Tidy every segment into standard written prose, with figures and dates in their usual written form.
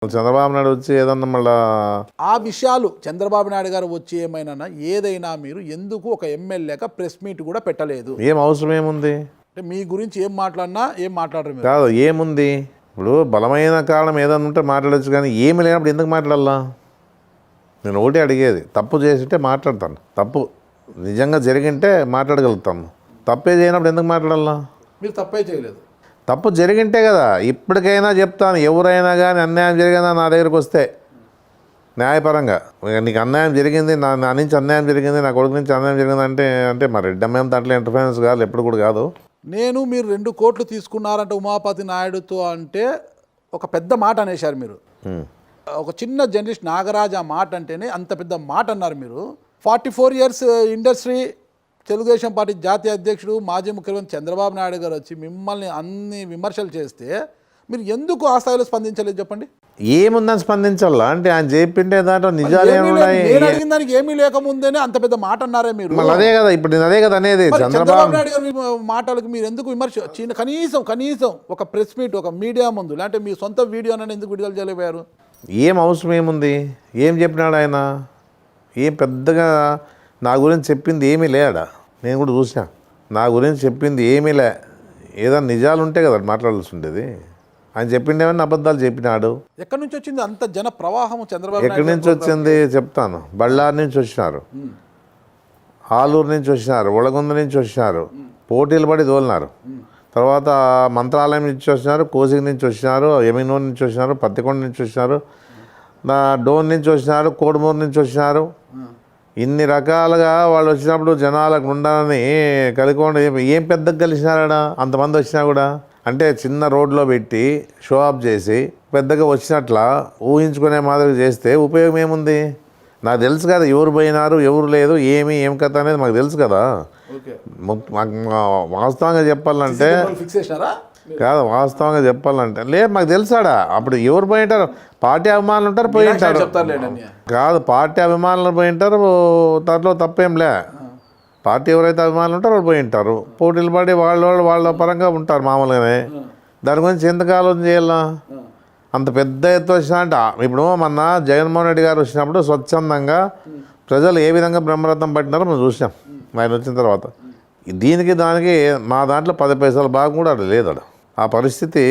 చంద్రబాబు నాయుడు వచ్చి ఏదన్నా మళ్ళా ఆ విషయాలు చంద్రబాబు నాయుడు గారు వచ్చి ఏమైనా ఏదైనా మీరు ఎందుకు ఒక ఎమ్మెల్యేగా ప్రెస్ మీట్ కూడా పెట్టలేదు? ఏం అవసరం ఏముంది? అంటే మీ గురించి ఏం మాట్లాడినా ఏం మాట్లాడరు మీరు? కాదు, ఏముంది ఇప్పుడు బలమైన కారణం ఏదన్నా ఉంటే మాట్లాడచ్చు, కానీ ఏమి లేనప్పుడు ఎందుకు మాట్లాడాలా? నేను ఒకటి అడిగేది, తప్పు చేసింటే మాట్లాడతాను, తప్పు నిజంగా జరిగింటే మాట్లాడగలుగుతాము, తప్పే చేయనప్పుడు ఎందుకు మాట్లాడాలా? మీరు తప్పే చేయలేదు. తప్పు జరిగింటే కదా. ఇప్పటికైనా చెప్తాను, ఎవరైనా కానీ అన్యాయం జరిగిందా నా దగ్గరకు వస్తే న్యాయపరంగా నీకు అన్యాయం జరిగింది, నా నుంచి అన్యాయం జరిగింది, నా కొడుకు నుంచి అన్యాయం జరిగింది అంటే అంటే మరి రెడ్డమ్మేం దాంట్లో ఇంటర్ఫరెన్స్ కాదు, ఎప్పుడు కూడా కాదు. మీరు 2 కోట్లు తీసుకున్నారంటే ఉమాపతి నాయుడుతో అంటే ఒక పెద్ద మాట అనేశారు మీరు. ఒక చిన్న జర్నలిస్ట్ నాగరాజు ఆ మాట అంటేనే అంత పెద్ద మాట అన్నారు మీరు. 44 ఇయర్స్ ఇండస్ట్రీ, తెలుగుదేశం పార్టీ జాతీయ అధ్యక్షుడు మాజీ ముఖ్యమంత్రి చంద్రబాబు నాయుడు గారు వచ్చి మిమ్మల్ని అన్ని విమర్శలు చేస్తే మీరు ఎందుకు ఆ స్థాయిలో స్పందించలేదు చెప్పండి? ఏముందని స్పందించాలా అంటే ఆయన చెప్పిండే దాంట్లో నిజాలు ఏమున్నాయి? నేను అడిగిన దానికి ఏమీ లేకముందేనే అంత పెద్ద మాట అన్నారే మీరు. అదే కదా, ఇప్పుడు నేను అదే కదా అనేది. చంద్రబాబు నాయుడు గారి మాటలకు మీరు ఎందుకు విమర్శ? కనీసం ఒక ప్రెస్ మీట్, ఒక మీడియా ముందు లేదంటే మీ సొంత వీడియోనని ఎందుకు విడుదల చేయలేకపోయారు? ఏం అవసరం ఏముంది? ఏం చెప్పినాడు ఆయన? ఏం పెద్దగా నా గురించి చెప్పింది ఏమీ లేడా? నేను కూడా చూసా, నా గురించి చెప్పింది ఏమీ లే. ఏదైనా నిజాలు ఉంటే కదా మాట్లాడాల్సి ఉండేది. ఆయన చెప్పిండేమన్నా అబద్ధాలు చెప్పినాడు. ఎక్కడి నుంచి వచ్చింది అంత జన ప్రవాహం చంద్రబాబు? ఎక్కడి నుంచి వచ్చింది చెప్తాను. బళ్ళారి నుంచి వచ్చినారు, ఆలూరు నుంచి వచ్చినారు, ఒళగొంద నుంచి వచ్చినారు, పోటీలు పడి తోలినారు. తర్వాత మంత్రాలయం నుంచి వచ్చినారు, కోసిగి నుంచి వచ్చినారు, ఎమినూరు నుంచి వచ్చినారు, పత్తికొండ నుంచి వచ్చినారు, డోన్ నుంచి వచ్చినారు, కోడుమూరు నుంచి వచ్చినారు. ఇన్ని రకాలుగా వాళ్ళు వచ్చినప్పుడు జనాలకు ఉండాలని కలికోండి. ఏం పెద్దగా కలిసినారా అంతమంది వచ్చినా కూడా? అంటే చిన్న రోడ్లో పెట్టి షో ఆఫ్ చేసి పెద్దగా వచ్చినట్ల ఊహించుకునే మాదిరి చేస్తే ఉపయోగం ఏముంది? నాకు తెలుసు కదా ఎవరు పోయినారు, ఎవరు లేదు, ఏం కథ అనేది మాకు తెలుసు కదా. వాస్తవంగా చెప్పాలంటే కాదు, వాస్తవంగా చెప్పాలంటే లేదు, మాకు తెలుసాడా. అప్పుడు ఎవరు పోయింటారు? పార్టీ అభిమానులు ఉంటారు, పోయింటారు. కాదు, పార్టీ అభిమానులు పోయింటారు, దాంట్లో తప్పేంలే. పార్టీ ఎవరైతే అభిమానులు ఉంటారో వాళ్ళు పోయింటారు, పోటీలు పడి వాళ్ళ పరంగా ఉంటారు మామూలుగానే. దాని గురించి ఎందుకు ఆలోచన చేయాలా? అంత పెద్ద ఎత్తు వచ్చినంట. ఇప్పుడు మొన్న జగన్మోహన్ రెడ్డి గారు వచ్చినప్పుడు స్వచ్ఛందంగా ప్రజలు ఏ విధంగా బ్రహ్మరథం పట్టినారో మనం చూసాం ఆయన వచ్చిన తర్వాత. దానికి మా దాంట్లో 10 పైసల భాగం కూడా అక్కడ లేదు. ఆ పరిస్థితి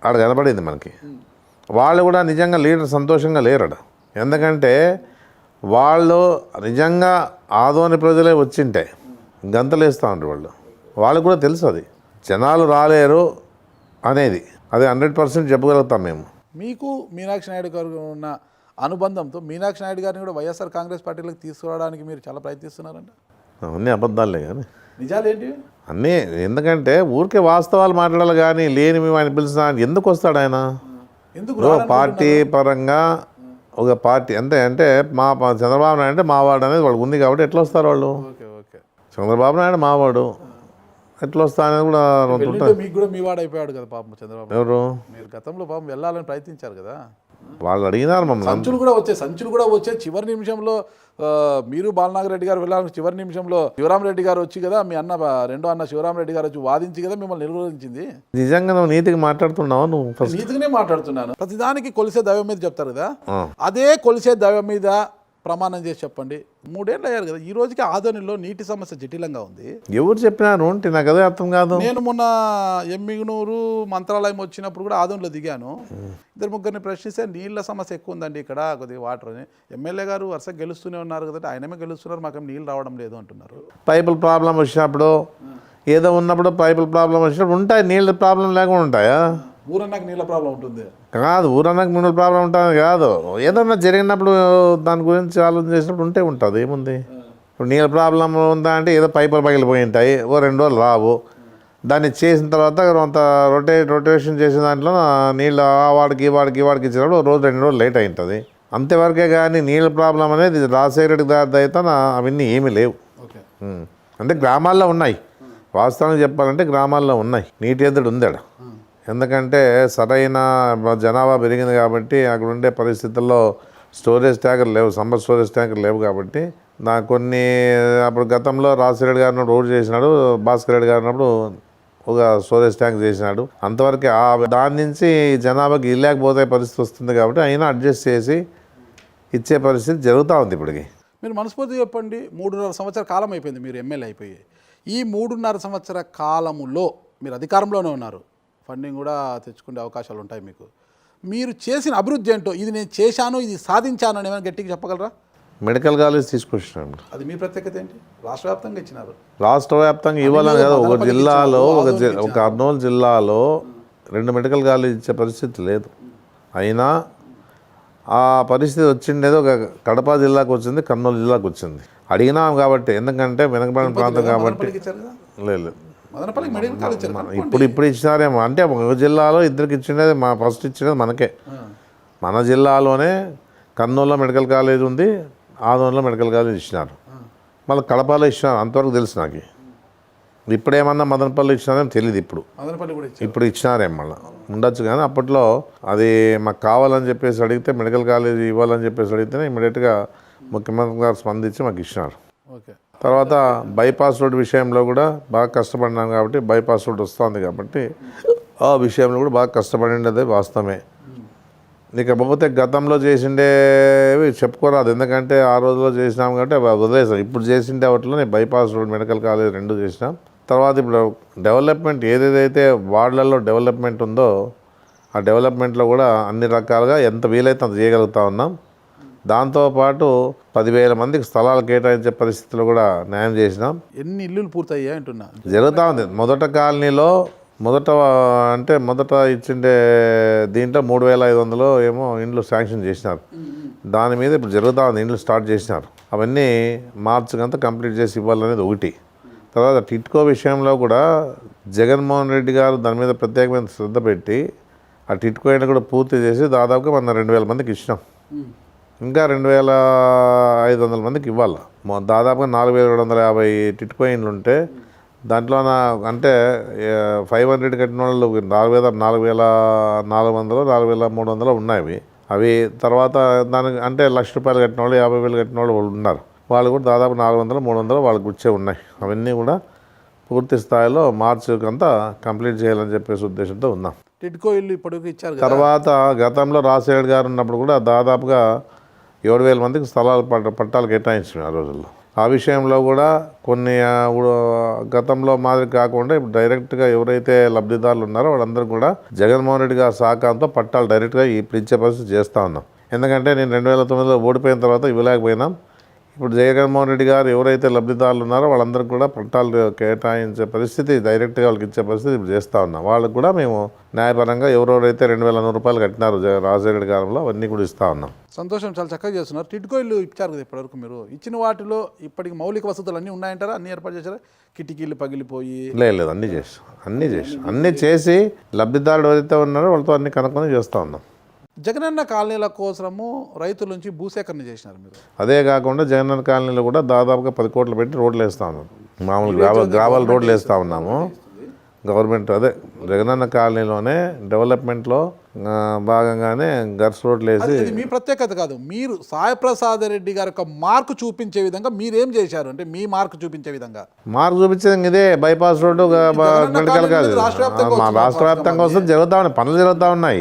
ఆడ కనబడింది మనకి. వాళ్ళు కూడా నిజంగా లీడర్ సంతోషంగా లేరడ. ఎందుకంటే వాళ్ళు నిజంగా ఆదోని ప్రజలే వచ్చింటే గంతలు వేస్తూ ఉంటారు. వాళ్ళకు కూడా తెలుసు అది జనాలు రాలేరు అనేది. అది 100% చెప్పగలుగుతాం మేము. మీకు మీనాక్షి నాయుడు గారు ఉన్న అనుబంధంతో మీనాక్షి నాయుడు గారిని కూడా వైఎస్ఆర్ కాంగ్రెస్ పార్టీలోకి తీసుకురావడానికి మీరు చాలా ప్రయత్నిస్తున్నారంట. అన్నీ అబద్ధాలే కానీ నిజాలు ఏంటి అన్నీ? ఎందుకంటే ఊరికే వాస్తవాలు మాట్లాడాలి కానీ లేని మేము ఆయన పిలిచిన ఎందుకు వస్తాడు ఆయన? ఎందుకు పార్టీ పరంగా ఒక పార్టీ అంటే మా చంద్రబాబు నాయుడు అంటే మావాడు అనేది వాళ్ళకి ఉంది కాబట్టి ఎట్లా వస్తారు వాళ్ళు? చంద్రబాబు నాయుడు మావాడు, ఎట్లా వస్తా అనేది కూడా మీకు కూడా మీ వాడు అయిపోయాడు కదా పాపం చంద్రబాబు. ఎవరు? మీరు గతంలో పాపం వెళ్ళాలని ప్రయత్నించారు కదా. వాళ్ళు అడిగినారు మమ్మల్ని. సంచులు కూడా వచ్చే చివరి నిమిషంలో మీరు బాలనాగరెడ్డి గారు వెళ్ళాలని చివరి నిమిషంలో శివరామరెడ్డి గారు వచ్చి కదా, మీ రెండో అన్న శివరామరెడ్డి గారు వచ్చి వాదించి కదా మిమ్మల్ని నిర్వహించింది. నిజంగా నువ్వు నీతిగా మాట్లాడుతున్నావు? నువ్వు నీతిగానే మాట్లాడుతున్నాను. ప్రతిదానికి కొలిసే దైవం మీద చెప్తారు కదా, అదే కొలిసే దైవం మీద ప్రమాణం చేసి చెప్పండి. 3 ఏళ్ళు అయ్యారు కదా, ఈ రోజుకి ఆదోనిలో నీటి సమస్య జటిలంగా ఉంది. ఎవరు చెప్పినారు అంటే నాకు అదే అర్థం కాదు. నేను మొన్న ఎమ్మిగనూరు మంత్రాలయం వచ్చినప్పుడు కూడా ఆదోనిలో దిగాను. 2-3 ప్రశ్నిస్తే నీళ్ళ సమస్య ఎక్కువ ఉందండి ఇక్కడ, కొద్దిగా వాటర్ అని. ఎమ్మెల్యే గారు వరుసగా గెలుస్తూనే ఉన్నారు కదా, ఆయనమే గెలుస్తున్నారు, మాకేం నీళ్ళు రావడం లేదు అంటున్నారు. పైపుల ప్రాబ్లం వచ్చినప్పుడు ఏదో ఉన్నప్పుడు పైపుల ప్రాబ్లం వచ్చినప్పుడు ఉంటాయి, నీళ్ళ ప్రాబ్లం లేకుండా ఉంటాయా? ఊరన్నాక నీళ్ళ ప్రాబ్లం ఉంటుంది కాదు, ఊరన్నాక నీళ్ళ ప్రాబ్లం ఉంటుంది కాదు. ఏదన్నా జరిగినప్పుడు దాని గురించి ఆలోచన చేసినప్పుడు ఉంటుంది. ఏముంది? ఇప్పుడు నీళ్ళ ప్రాబ్లం ఉందా అంటే ఏదో పైపులు పగిలిపోయి ఉంటాయి, 2 రోజులు రావు. దాన్ని చేసిన తర్వాత కొంత రొటేషన్ చేసిన దాంట్లో నీళ్ళు వాడికి ఇచ్చినప్పుడు రోజు 2 రోజులు లేట్ అయి ఉంటుంది. అంతేవరకే కానీ నీళ్ళ ప్రాబ్లం అనేది రాజశేఖర రెడ్డి అయితే అవన్నీ ఏమీ లేవు. అంటే గ్రామాల్లో ఉన్నాయి, వాస్తవంగా చెప్పాలంటే గ్రామాల్లో ఉన్నాయి, నీటి ఎద్దడి ఉంది అక్కడ. ఎందుకంటే సరైన జనాభా పెరిగింది కాబట్టి అక్కడ ఉండే పరిస్థితుల్లో స్టోరేజ్ ట్యాంకర్ లేవు, సమ్మర్ స్టోరేజ్ ట్యాంకర్ లేవు కాబట్టి కొన్ని అప్పుడు గతంలో రాజశేఖర రెడ్డి గారిని రోడ్ చేసినాడు, భాస్కర్ రెడ్డి గారు ఉన్నప్పుడు ఒక స్టోరేజ్ ట్యాంక్ చేసినాడు. అంతవరకు దాని నుంచి జనాభాకి ఇల్లేకపోతే పరిస్థితి వస్తుంది కాబట్టి అయినా అడ్జస్ట్ చేసి ఇచ్చే పరిస్థితి జరుగుతూ ఉంది ఇప్పటికి. మీరు మనస్ఫూర్తిగా చెప్పండి, 3.5 సంవత్సరాల కాలం అయిపోయింది మీరు ఎమ్మెల్యే అయిపోయి. ఈ 3.5 సంవత్సర కాలములో మీరు అధికారంలోనే ఉన్నారు, ఫండింగ్ కూడా తెచ్చుకునే అవకాశాలు ఉంటాయి మీకు. మీరు చేసిన అభివృద్ధి ఏంటో, ఇది నేను చేశాను, ఇది సాధించాను అని ఏమైనా గట్టిగా చెప్పగలరా? మెడికల్ కాలేజ్ తీసుకొచ్చినాం. అది మీ ప్రత్యేకత ఏంటి? రాష్ట్ర వ్యాప్తంగా ఇచ్చినారు. రాష్ట్ర వ్యాప్తంగా ఇవ్వాలని కదా, ఒక జిల్లాలో ఒక కర్నూలు జిల్లాలో 2 మెడికల్ కాలేజ్ ఇచ్చే పరిస్థితి లేదు. అయినా ఆ పరిస్థితి వచ్చిండేది ఒక కడప జిల్లాకు వచ్చింది, కర్నూలు జిల్లాకు వచ్చింది. అడిగినాం కాబట్టి, ఎందుకంటే వెనకబడిన ప్రాంతం కాబట్టి. లేదు ఇప్పుడు ఇచ్చినారేమో, అంటే ఒక జిల్లాలో ఇద్దరికి ఇచ్చిండేది, ఫస్ట్ ఇచ్చినది మనకే. మన జిల్లాలోనే కర్నూలులో మెడికల్ కాలేజ్ ఉంది, ఆదోన్లో మెడికల్ కాలేజ్ ఇచ్చినారు, మళ్ళీ కడపలో ఇచ్చినారు. అంతవరకు తెలుసు నాకు. ఇప్పుడేమన్నా మదనపల్లి ఇచ్చినారేమో తెలియదు. ఇప్పుడు ఇచ్చినారేమో మళ్ళీ ఉండొచ్చు. కానీ అప్పట్లో అది మాకు కావాలని చెప్పేసి అడిగితే, మెడికల్ కాలేజ్ ఇవ్వాలని చెప్పేసి అడిగితేనే ఇమ్మీడియట్గా ముఖ్యమంత్రి గారు స్పందించి మాకు ఇచ్చినారు. తర్వాత బైపాస్ రోడ్ విషయంలో కూడా బాగా కష్టపడినాం కాబట్టి, బైపాస్ రోడ్ వస్తుంది కాబట్టి ఆ విషయంలో కూడా బాగా కష్టపడిండేది వాస్తవమే. ఇకపోతే గతంలో చేసిండేవి చెప్పుకోరాదు, ఎందుకంటే ఆ రోజులో చేసినాం కాబట్టి వదిలేసాం. ఇప్పుడు చేసిండే వాటిలో బైపాస్ రోడ్, మెడికల్ కాలేజ్ 2 చేసినాం. తర్వాత ఇప్పుడు డెవలప్మెంట్ ఏదేదైతే వార్డులలో డెవలప్మెంట్ ఉందో ఆ డెవలప్మెంట్లో కూడా అన్ని రకాలుగా ఎంత వీలైతే అంత చేయగలుగుతా ఉన్నాం. దాంతోపాటు 10,000 మందికి స్థలాలు కేటాయించే పరిస్థితులు కూడా న్యాయం చేసినాం. ఎన్ని ఇల్లులు పూర్తయ్యాయి అంటున్నా జరుగుతూ ఉంది. మొదట కాలనీలో మొదట ఇచ్చిండే దీంట్లో 3,500 ఏమో ఇండ్లు శాంక్షన్ చేసినారు. దాని మీద ఇప్పుడు జరుగుతూ ఉంది, ఇండ్లు స్టార్ట్ చేసినారు. అవన్నీ మార్చికంతా కంప్లీట్ చేసి ఇవ్వాలనేది ఒకటి. తర్వాత టిట్కో విషయంలో కూడా జగన్మోహన్ రెడ్డి గారు దాని మీద ప్రత్యేకమైన శ్రద్ధ పెట్టి ఆ టిట్కో అయినా కూడా పూర్తి చేసి దాదాపుగా మన 2,000 మందికి ఇచ్చినాం. ఇంకా 2,500 మందికి ఇవ్వాలి. దాదాపుగా 4,750 టిట్కో ఇండ్లు ఉంటే దాంట్లో అంటే 500 కట్టిన వాళ్ళు 4,400 4,300 ఉన్నాయి. అవి తర్వాత దానికి అంటే ₹1,00,000 కట్టిన వాళ్ళు, 50,000 కట్టిన వాళ్ళు ఉన్నారు. వాళ్ళు కూడా దాదాపు 400 300 వాళ్ళకి వచ్చే ఉన్నాయి. అవన్నీ కూడా పూర్తి స్థాయిలో మార్చికి అంతా కంప్లీట్ చేయాలని చెప్పేసి ఉద్దేశంతో ఉన్నాం. టిట్కో ఇల్లు ఇప్పటికి ఇచ్చారు. తర్వాత గతంలో రాజశేఖర్ గారు ఉన్నప్పుడు కూడా దాదాపుగా 7,000 మందికి స్థలాలు పట్టాలు కేటాయించారు ఆ రోజుల్లో. ఆ విషయంలో కూడా కొన్ని గతంలో మాదిరి కాకుండా ఇప్పుడు డైరెక్ట్గా ఎవరైతే లబ్ధిదారులు ఉన్నారో వాళ్ళందరూ కూడా జగన్మోహన్ రెడ్డి గారి సహకారంతో పట్టాలు డైరెక్ట్గా ఇప్పుడు ఇచ్చే పరిస్థితి చేస్తూ ఉన్నాం. ఎందుకంటే నేను 2009లో ఓడిపోయిన తర్వాత ఇవ్వలేకపోయినాం. ఇప్పుడు జగన్మోహన్ రెడ్డి గారు ఎవరైతే లబ్ధిదారులు ఉన్నారో వాళ్ళందరికీ కూడా పట్టాలు కేటాయించే పరిస్థితి, డైరెక్ట్గా వాళ్ళకి ఇచ్చే పరిస్థితి ఇప్పుడు చేస్తూ ఉన్నాం. వాళ్ళకు కూడా మేము న్యాయపరంగా ఎవరెవరైతే ₹2,100 కట్టినారు రాజశేఖర కాలంలో అవన్నీ కూడా ఇస్తూ ఉన్నాం. సంతోషం, చాలా చక్కగా చేస్తున్నారు. టిట్కో ఇల్లు ఇచ్చారు కదా ఇప్పటివరకు. మీరు ఇచ్చిన వాటిలో ఇప్పటికి మౌలిక వసతులు అన్నీ ఉన్నాయంటారా? అన్నీ ఏర్పాటు చేశారా? కిటికీలు పగిలిపోయి? లేదు, అన్నీ చేసి లబ్ధిదారుడు ఎవరైతే ఉన్నారో వాళ్ళతో అన్ని కనుక్కొని చేస్తూ ఉన్నాం. జగనన్న కాలనీల కోసము రైతుల నుంచి భూసేకరణ చేసినారు మీరు. అదే కాకుండా జగనన్న కాలనీలో కూడా దాదాపుగా 10 కోట్లు పెట్టి రోడ్లు వేస్తూ ఉన్నాం. మామూలు గ్రావెల్ రోడ్లు వేస్తూ ఉన్నాము. గవర్నమెంట్ అదే జగనన్న కాలనీలోనే డెవలప్మెంట్లో భాగంగానే గర్స్ రోడ్లు వేసి. మీ ప్రత్యేకత కాదు, మీరు సాయిప్రసాద్ రెడ్డి గారి యొక్క మార్కు చూపించే విధంగా మీరేం చేశారు అంటే మీ మార్కు చూపించే విధంగా. మార్కు చూపించేది ఇదే బైపాస్ రోడ్డు మెడికల్ కాలేజ్ రాష్ట్ర వ్యాప్తంగా వస్తుంది, జరుగుతూ ఉన్నాయి, పనులు జరుగుతూ ఉన్నాయి.